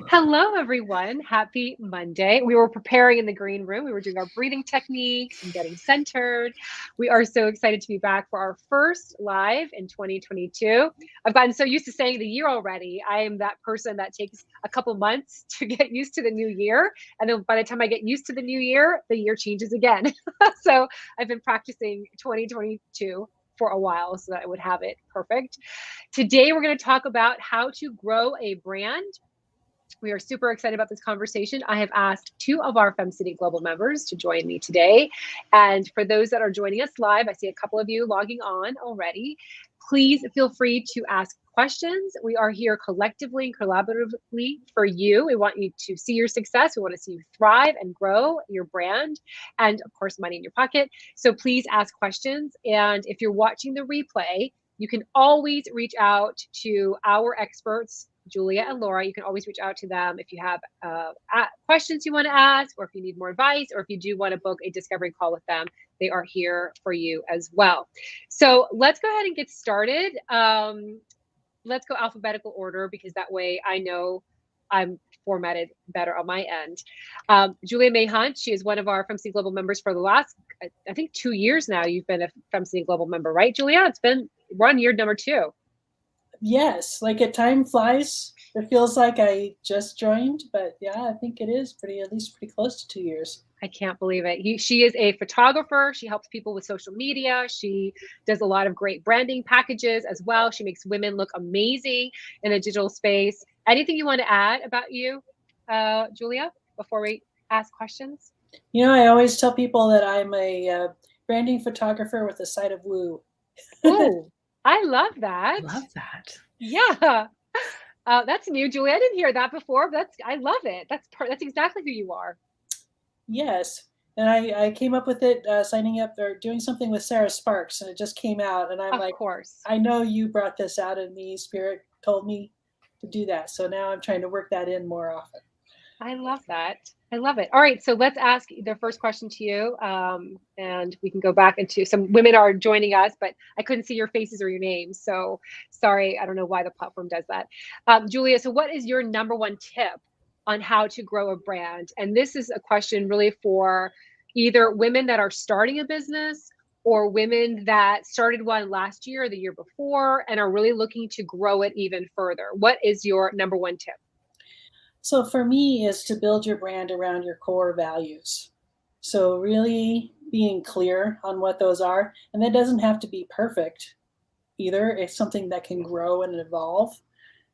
Hello, everyone. Happy Monday. We were preparing in the green room. We were doing our breathing techniques and getting centered. We are so excited to be back for our first live in 2022. I've gotten so used to saying the year already. I am that person that takes a couple months to get used to the new year. And then by the time I get used to the new year, the year changes again. So I've been practicing 2022 for a while so that I would have it perfect. Today, we're going to talk about how to grow a brand. We are super excited about this conversation. I have asked two of our FemCity Global members to join me today. And for those that are joining us live, I see a couple of you logging on already. Please feel free to ask questions. We are here collectively and collaboratively for you. We want you to see your success. We want to see you thrive and grow your brand and, of course, money in your pocket. So please ask questions. And if you're watching the replay, you can always reach out to our experts, Julia and Laura. You can always reach out to them if you have questions you want to ask, or if you need more advice, or if you do want to book a discovery call with them. They are here for you as well. So let's go ahead and get started. Let's go alphabetical order because that way I know I'm formatted better on my end. Julia May Hunt, she is one of our FemCity Global members for the last, I think, 2 years now. You've been a FemCity Global member, right, Julia? We're on year number 2. Yes, like time flies. It feels like I just joined, but yeah, I think it is at least pretty close to 2 years. I can't believe it. She is a photographer. She helps people with social media. She does a lot of great branding packages as well. She makes women look amazing in a digital space. Anything you want to add about you, Julia, before we ask questions? I always tell people that I'm a branding photographer with a side of woo. Oh, I love that. Love that. Yeah. That's new, Julia. I didn't hear that before. I love it. That's exactly who you are. Yes. And I came up with it signing up or doing something with Sarah Sparks, and it just came out. And I'm Of like, course. I know you brought this out in me. Spirit told me to do that. So now I'm trying to work that in more often. I love that. I love it. All right, so let's ask the first question to you, and we can go back into some women are joining us, but I couldn't see your faces or your names, so sorry. I don't know why the platform does that. Julia, so what is your number one tip on how to grow a brand? And this is a question really for either women that are starting a business or women that started one last year or the year before and are really looking to grow it even further. What is your number one tip? So for me is to build your brand around your core values. So really being clear on what those are. And that doesn't have to be perfect either. It's something that can grow and evolve.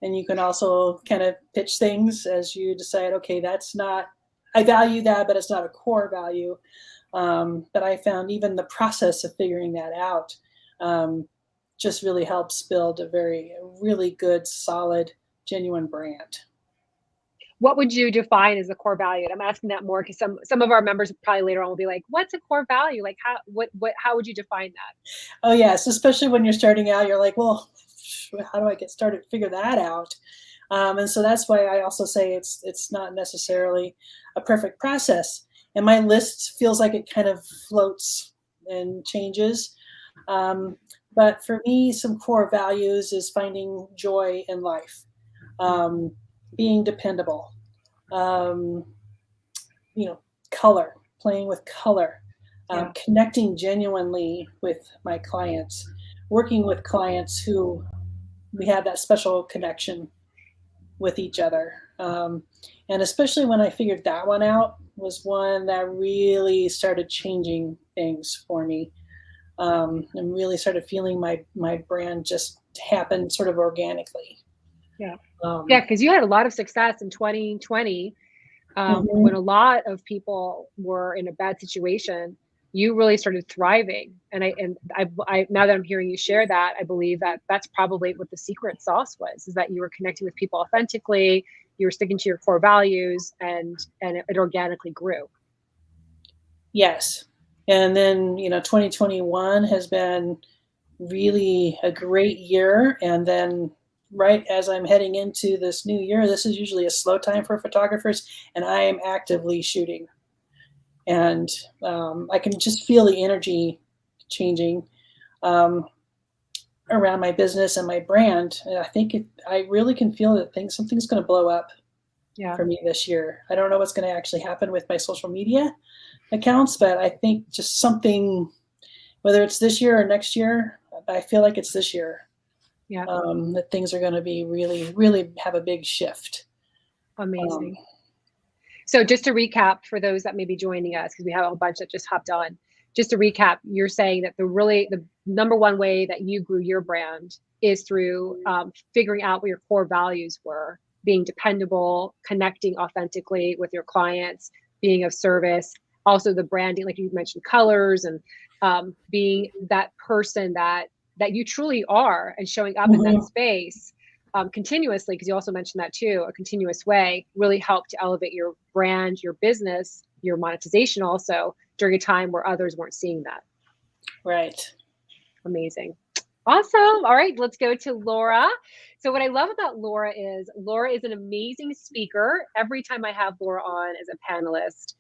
And you can also kind of pitch things as you decide, okay, I value that, but it's not a core value. But I found even the process of figuring that out just really helps build a really good, solid, genuine brand. What would you define as a core value? And I'm asking that more because some of our members probably later on will be like, what's a core value? Like how would you define that? Oh yes, especially when you're starting out, you're like, well, how do I get started? Figure that out. And so that's why I also say it's not necessarily a perfect process. And my list feels like it kind of floats and changes. But for me, some core values is finding joy in life. Being dependable, color, playing with color, connecting genuinely with my clients, working with clients who we have that special connection with each other. And especially when I figured that one out was one that really started changing things for me. And really started feeling my brand just happen sort of organically. Yeah. Because you had a lot of success in 2020 Mm-hmm. when a lot of people were in a bad situation. You really started thriving, and I now that I'm hearing you share that, I believe that that's probably what the secret sauce was: is that you were connecting with people authentically, you were sticking to your core values, and it organically grew. Yes, and then 2021 has been really a great year, and then right as I'm heading into this new year, this is usually a slow time for photographers, and I am actively shooting. And I can just feel the energy changing around my business and my brand. And I think I really can feel that something's going to blow up Yeah. for me this year. I don't know what's going to actually happen with my social media accounts, but I think just something, whether it's this year or next year, I feel like it's this year, Yeah. that things are going to be really, really have a big shift. Amazing. So just to recap for those that may be joining us, because we have a bunch that just hopped on, just to recap, you're saying that the number one way that you grew your brand is through figuring out what your core values were, being dependable, connecting authentically with your clients, being of service, also the branding, like you mentioned, colors, and being that person that you truly are, and showing up in that space continuously, because you also mentioned that too, a continuous way really helped to elevate your brand, your business, your monetization also during a time where others weren't seeing that. Right. Amazing. Awesome. All right, let's go to Laura. So what I love about Laura is an amazing speaker. Every time I have Laura on as a panelist,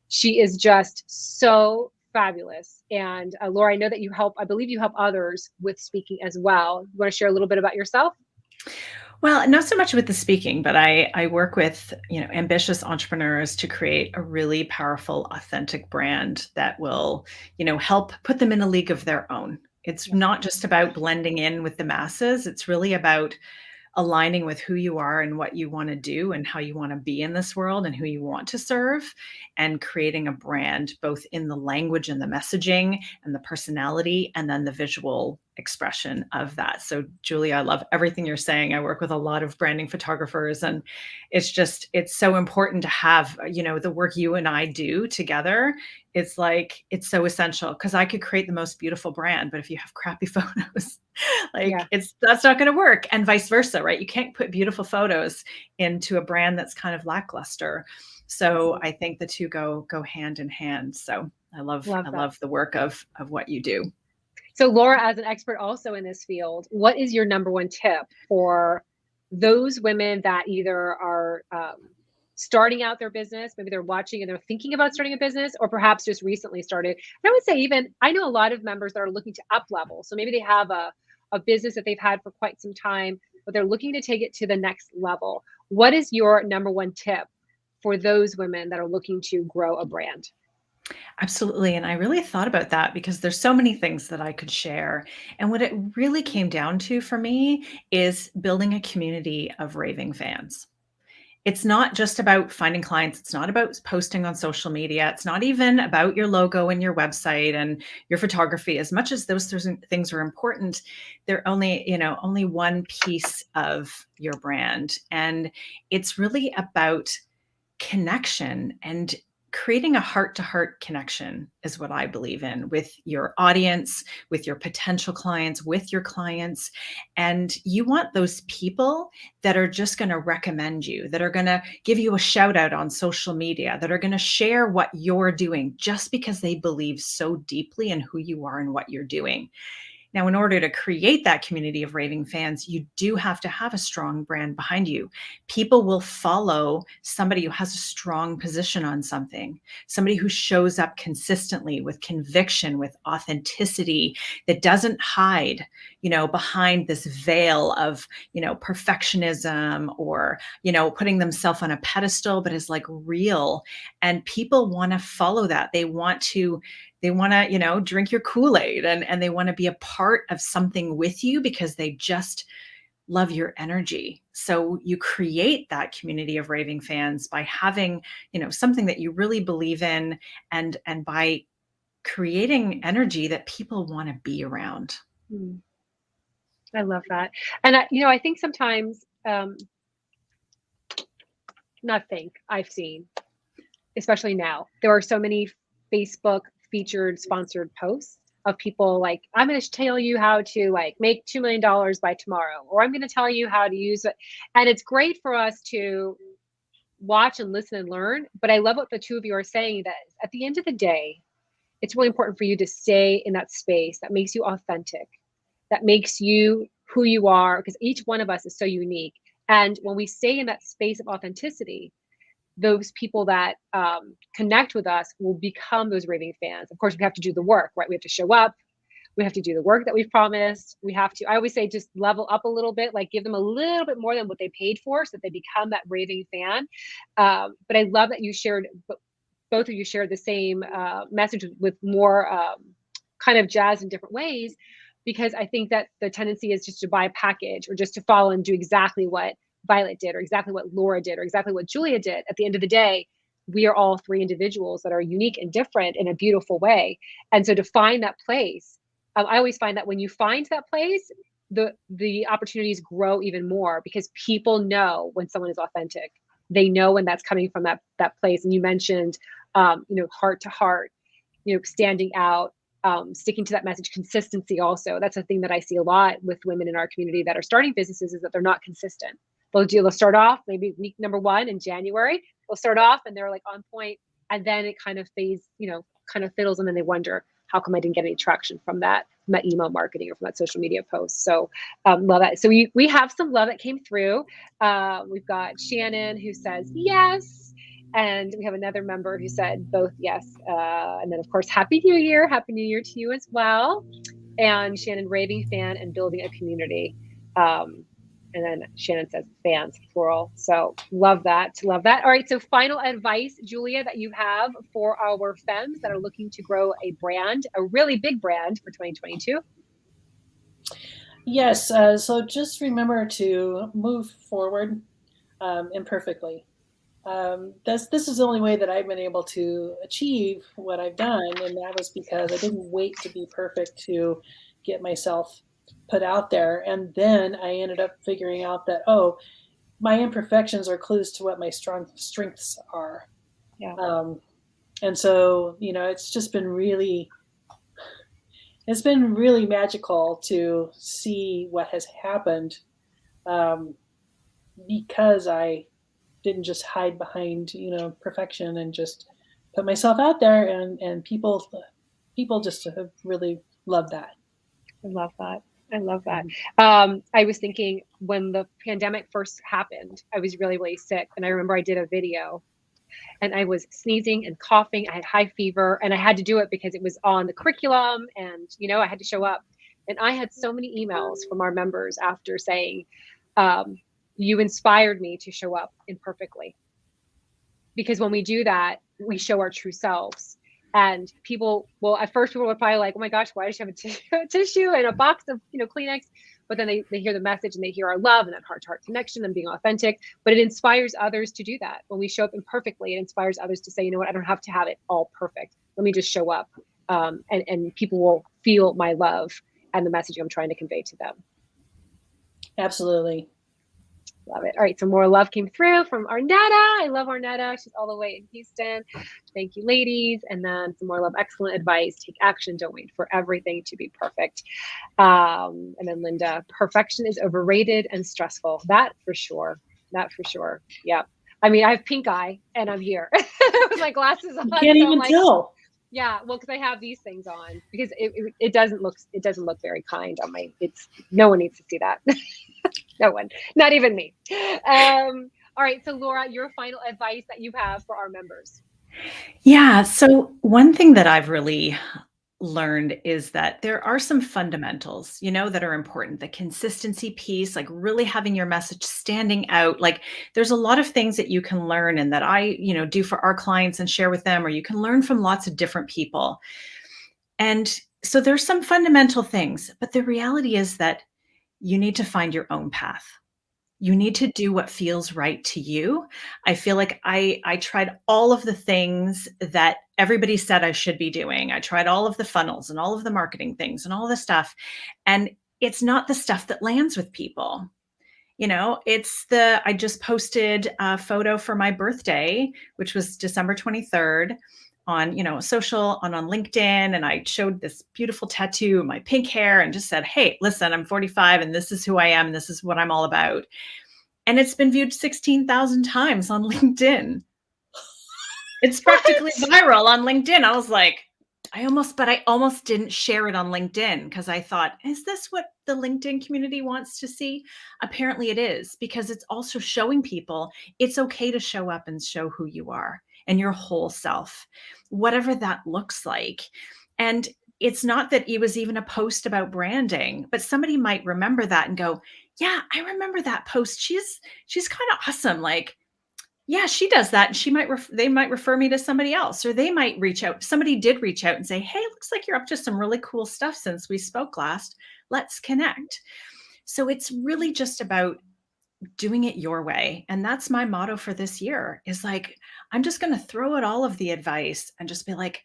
she is just so fabulous. And Laura, I know that I believe you help others with speaking as well. You want to share a little bit about yourself? Well, not so much with the speaking, but I work with, ambitious entrepreneurs to create a really powerful, authentic brand that will, help put them in a league of their own. It's not just about blending in with the masses. It's really about aligning with who you are and what you want to do and how you want to be in this world and who you want to serve, and creating a brand both in the language and the messaging and the personality and then the visual expression of that. So Julia, I love everything you're saying. I work with a lot of branding photographers, and it's so important to have, the work you and I do together. It's so essential, because I could create the most beautiful brand, but if you have crappy photos, that's not going to work, and vice versa, right? You can't put beautiful photos into a brand that's kind of lackluster. So I think the two go hand in hand. So I love the work of what you do. So Laura, as an expert also in this field, what is your number one tip for those women that either are starting out their business, maybe they're watching and they're thinking about starting a business, or perhaps just recently started? And I would say I know a lot of members that are looking to up level. So maybe they have a business that they've had for quite some time, but they're looking to take it to the next level. What is your number one tip for those women that are looking to grow a brand? Absolutely. And I really thought about that, because there's so many things that I could share. And what it really came down to for me is building a community of raving fans. It's not just about finding clients. It's not about posting on social media. It's not even about your logo and your website and your photography. As much as those things are important, they're only one piece of your brand. And it's really about connection, and creating a heart-to-heart connection is what I believe in, with your audience, with your potential clients, with your clients. And you want those people that are just going to recommend you, that are going to give you a shout out on social media, that are going to share what you're doing just because they believe so deeply in who you are and what you're doing. Now, in order to create that community of raving fans, you do have to have a strong brand behind you. People will follow somebody who has a strong position on something, somebody who shows up consistently with conviction, with authenticity, that doesn't hide, behind this veil of, perfectionism, or, putting themselves on a pedestal, but is real. And people want to follow that. They want to, drink your Kool-Aid, and they want to be a part of something with you because they just love your energy. So you create that community of raving fans by having, something that you really believe in, and by creating energy that people want to be around. I love that. And I think sometimes, I've seen, especially now, there are so many Facebook featured sponsored posts of people like, I'm going to tell you how to make $2 million by tomorrow, or I'm going to tell you how to use it. And it's great for us to watch and listen and learn. But I love what the two of you are saying, that at the end of the day, it's really important for you to stay in that space that makes you authentic, that makes you who you are, because each one of us is so unique. And when we stay in that space of authenticity, those people that connect with us will become those raving fans. Of course, we have to do the work, right? We have to show up. We have to do the work that we've promised. We have to, I always say, just level up a little bit, like give them a little bit more than what they paid for so that they become that raving fan. But I love that you shared, both of you shared the same message with more kind of jazz in different ways, because I think that the tendency is just to buy a package or just to follow and do exactly what Violet did or exactly what Laura did or exactly what Julia did. At the end of the day, we are all three individuals that are unique and different in a beautiful way. And so to find that place, I always find that when you find that place, the opportunities grow even more because people know when someone is authentic. They know when that's coming from that place. And you mentioned, heart to heart, standing out, sticking to that message, consistency. Also, that's a thing that I see a lot with women in our community that are starting businesses, is that they're not consistent. They'll start off maybe week number 1 in January. They'll start off and they're like on point, and then it kind of fades, kind of fiddles, and then they wonder, how come I didn't get any traction from that email marketing or from that social media post? So love that. So we have some love that came through. We've got Shannon who says yes. And we have another member who said both yes. And then of course, Happy New Year. Happy New Year to you as well. And Shannon, raving fan and building a community. And then Shannon says fans, plural. So love that. Love that. All right. So final advice, Julia, that you have for our femmes that are looking to grow a brand, a really big brand for 2022. Yes. So just remember to move forward imperfectly. This is the only way that I've been able to achieve what I've done. And that was because I didn't wait to be perfect to get myself put out there. And then I ended up figuring out that, my imperfections are clues to what my strengths are. Yeah. And so, it's just been really magical to see what has happened because I didn't just hide behind, perfection and just put myself out there, and people just have really loved that. I love that. I love that. I was thinking when the pandemic first happened, I was really, really sick. And I remember I did a video and I was sneezing and coughing. I had high fever and I had to do it because it was on the curriculum and, I had to show up. And I had so many emails from our members after saying, you inspired me to show up imperfectly. Because when we do that, we show our true selves. And at first people were probably like, oh my gosh, why does she have a tissue and a box of, Kleenex? But then they hear the message and they hear our love and that heart-to-heart connection and being authentic. But it inspires others to do that. When we show up imperfectly, it inspires others to say, you know what, I don't have to have it all perfect. Let me just show up. And people will feel my love and the message I'm trying to convey to them. Absolutely. Love it. All right. So more love came through from Arnetta. I love Arnetta. She's all the way in Houston. Thank you, ladies. And then some more love. Excellent advice. Take action. Don't wait for everything to be perfect. And then Linda, perfection is overrated and stressful. That for sure. Yeah. I mean, I have pink eye and I'm here with my glasses on. You can't even tell. Yeah, well, because I have these things on because it doesn't look very kind on my. No one needs to see that. No one, not even me. All right, so Laura, your final advice that you have for our members. Yeah, so one thing that I've really learned is that there are some fundamentals, that are important. The consistency piece, like really having your message standing out. Like there's a lot of things that you can learn and that I, do for our clients and share with them, or you can learn from lots of different people. And so there's some fundamental things, but the reality is that you need to find your own path. You need to do what feels right to you. I feel like I tried all of the things that everybody said I should be doing. I tried all of the funnels and all of the marketing things and all the stuff. And it's not the stuff that lands with people. I just posted a photo for my birthday, which was December 23rd on, social on LinkedIn. And I showed this beautiful tattoo, my pink hair, and just said, hey, listen, I'm 45 and this is who I am. And this is what I'm all about. And it's been viewed 16,000 times on LinkedIn. It's practically viral on LinkedIn. I was like, I almost didn't share it on LinkedIn because I thought, is this what the LinkedIn community wants to see? Apparently it is, because it's also showing people it's okay to show up and show who you are and your whole self, whatever that looks like. And it's not that it was even a post about branding, but somebody might remember that and go, yeah, I remember that post. She's kind of awesome. Like, yeah, she does that. And they might refer me to somebody else, or they might reach out. Somebody did reach out and say, hey, looks like you're up to some really cool stuff since we spoke last. Let's connect. So it's really just about doing it your way. And that's my motto for this year, is like, I'm just going to throw out all of the advice and just be like,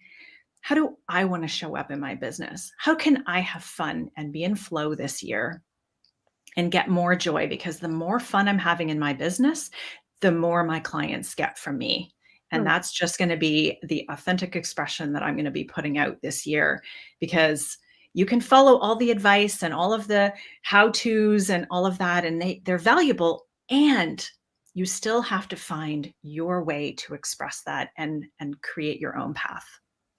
how do I want to show up in my business? How can I have fun and be in flow this year and get more joy? Because the more fun I'm having in my business, the more my clients get from me. And that's just going to be the authentic expression that I'm going to be putting out this year, because you can follow all the advice and all of the how-tos and all of that, and they're valuable. And you still have to find your way to express that and create your own path.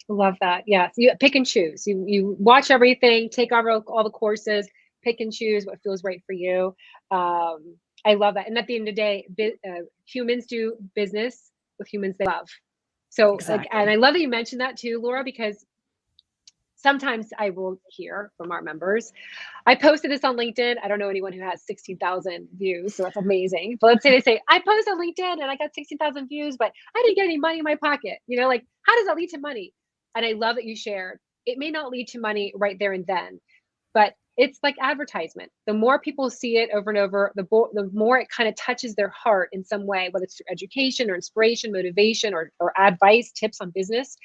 Love that. Yes. You pick and choose. You watch everything, take all the courses, pick and choose what feels right for you. I love that. And at the end of the day, humans do business with humans they love. So, Exactly. and I love that you mentioned that too, Laura, because sometimes I will hear from our members, I posted this on LinkedIn. I don't know anyone who has 16,000 views, so that's amazing. But let's say they say, I posted on LinkedIn and I got 16,000 views, but I didn't get any money in my pocket. Like, how does that lead to money? And I love that you shared. It may not lead to money right there and then, but it's like advertisement. The more people see it over and over, the more it kind of touches their heart in some way, whether it's through education or inspiration, motivation, or advice, tips on business,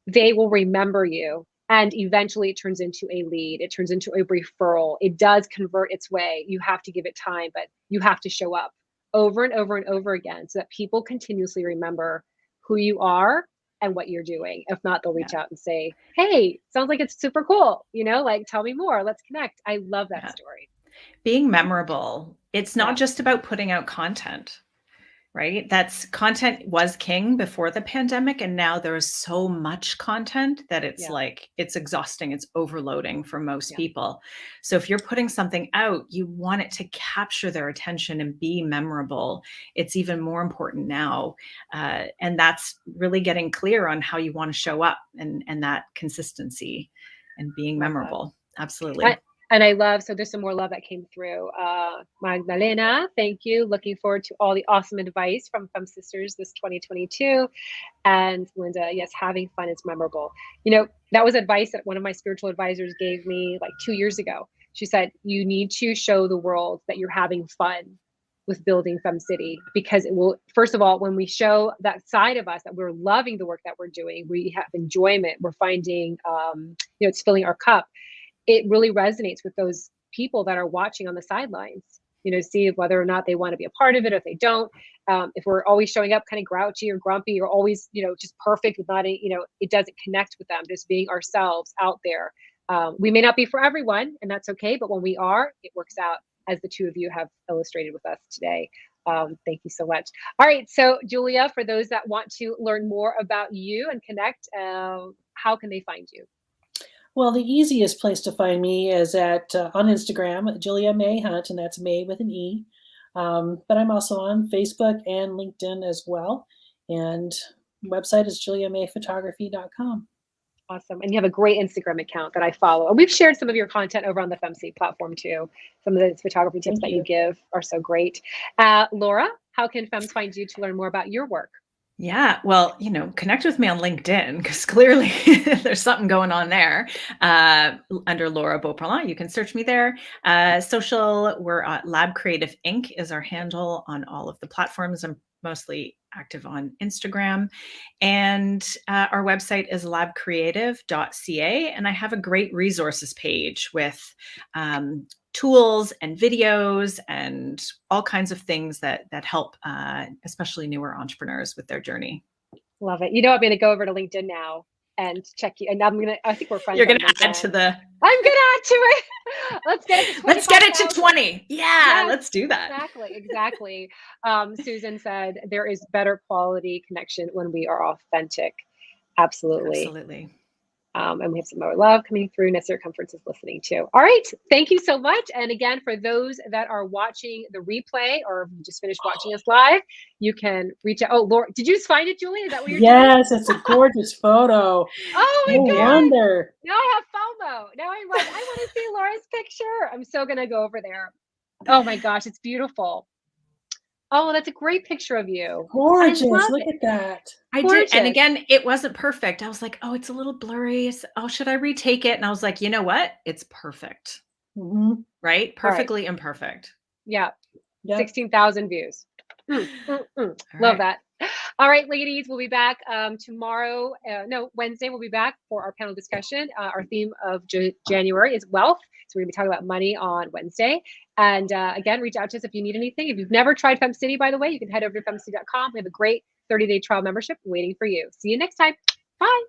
they will remember you. And eventually it turns into a lead. It turns into a referral. It does convert its way. You have to give it time, but you have to show up over and over and over again so that people continuously remember who you are and what you're doing. If not, they'll reach out and say, hey, sounds like it's super cool. Like, tell me more. Let's connect. I love that story. Being memorable. It's not just about putting out content, right? Content was king before the pandemic. And now there's so much content that it's like, it's exhausting. It's overloading for most people. So if you're putting something out, you want it to capture their attention and be memorable. It's even more important now. And that's really getting clear on how you want to show up and that consistency and being memorable. Absolutely. And I love, so there's some more love that came through. Magdalena, thank you. Looking forward to all the awesome advice from Fem Sisters this 2022. And Linda, yes, having fun is memorable. That was advice that one of my spiritual advisors gave me like 2 years ago. She said, you need to show the world that you're having fun with building FemCity, because it will, first of all, when we show that side of us, that we're loving the work that we're doing, we have enjoyment, we're finding, it's filling our cup. It really resonates with those people that are watching on the sidelines, see whether or not they want to be a part of it, or if they don't. If we're always showing up kind of grouchy or grumpy or always, just perfect with not, it doesn't connect with them. Just being ourselves out there. We may not be for everyone, and that's okay. But when we are, it works out, as the two of you have illustrated with us today. Thank you so much. All right. So Julia, for those that want to learn more about you and connect, how can they find you? Well, the easiest place to find me is on Instagram, Julia May Hunt, and that's May with an E. But I'm also on Facebook and LinkedIn as well. And website is juliamayphotography.com. Awesome. And you have a great Instagram account that I follow. And we've shared some of your content over on the FemCity platform too. Some of the photography tips that you give are so great. Laura, how can Femmes find you to learn more about your work? Yeah, well, connect with me on LinkedIn, because clearly there's something going on there. Under Laura Beauparlant, you can search me there. Social, we're Lab Creative Inc. is our handle on all of the platforms. I'm mostly active on Instagram. And our website is labcreative.ca. And I have a great resources page with tools and videos and all kinds of things that help, especially newer entrepreneurs with their journey. Love it. I'm going to go over to LinkedIn now and check you. And I think we're friends. You're going to add to the. I'm going to add to it. Let's get it to 20. Let's get it to 20. Yeah, yes, let's do that. Exactly. Susan said there is better quality connection when we are authentic. Absolutely. And we have some more love coming through. Necessary Comforts is listening too. All right. Thank you so much. And again, for those that are watching the replay or just finished watching us live, you can reach out. Oh, Laura, did you just find it, Julie? Is that what you're doing? Yes, it's a gorgeous photo. Oh my No God. wonder. Now I have FOMO. Now I want to see Laura's picture. I'm so going to go over there. Oh my gosh, it's beautiful. Oh, that's a great picture of you. Gorgeous. I love Look it. at that. I did. And again, it wasn't perfect. I was like, oh, it's a little blurry. Oh, should I retake it? And I was like, you know what? It's perfect. Mm-hmm. Right? Perfectly imperfect. Yeah. Yep. 16,000 views. Love that. All right, ladies, we'll be back tomorrow. Wednesday, we'll be back for our panel discussion. Our theme of January is wealth. So we're going to be talking about money on Wednesday. And again, reach out to us if you need anything. If you've never tried FemCity, by the way, you can head over to FemCity.com. We have a great 30-day trial membership waiting for you. See you next time. Bye.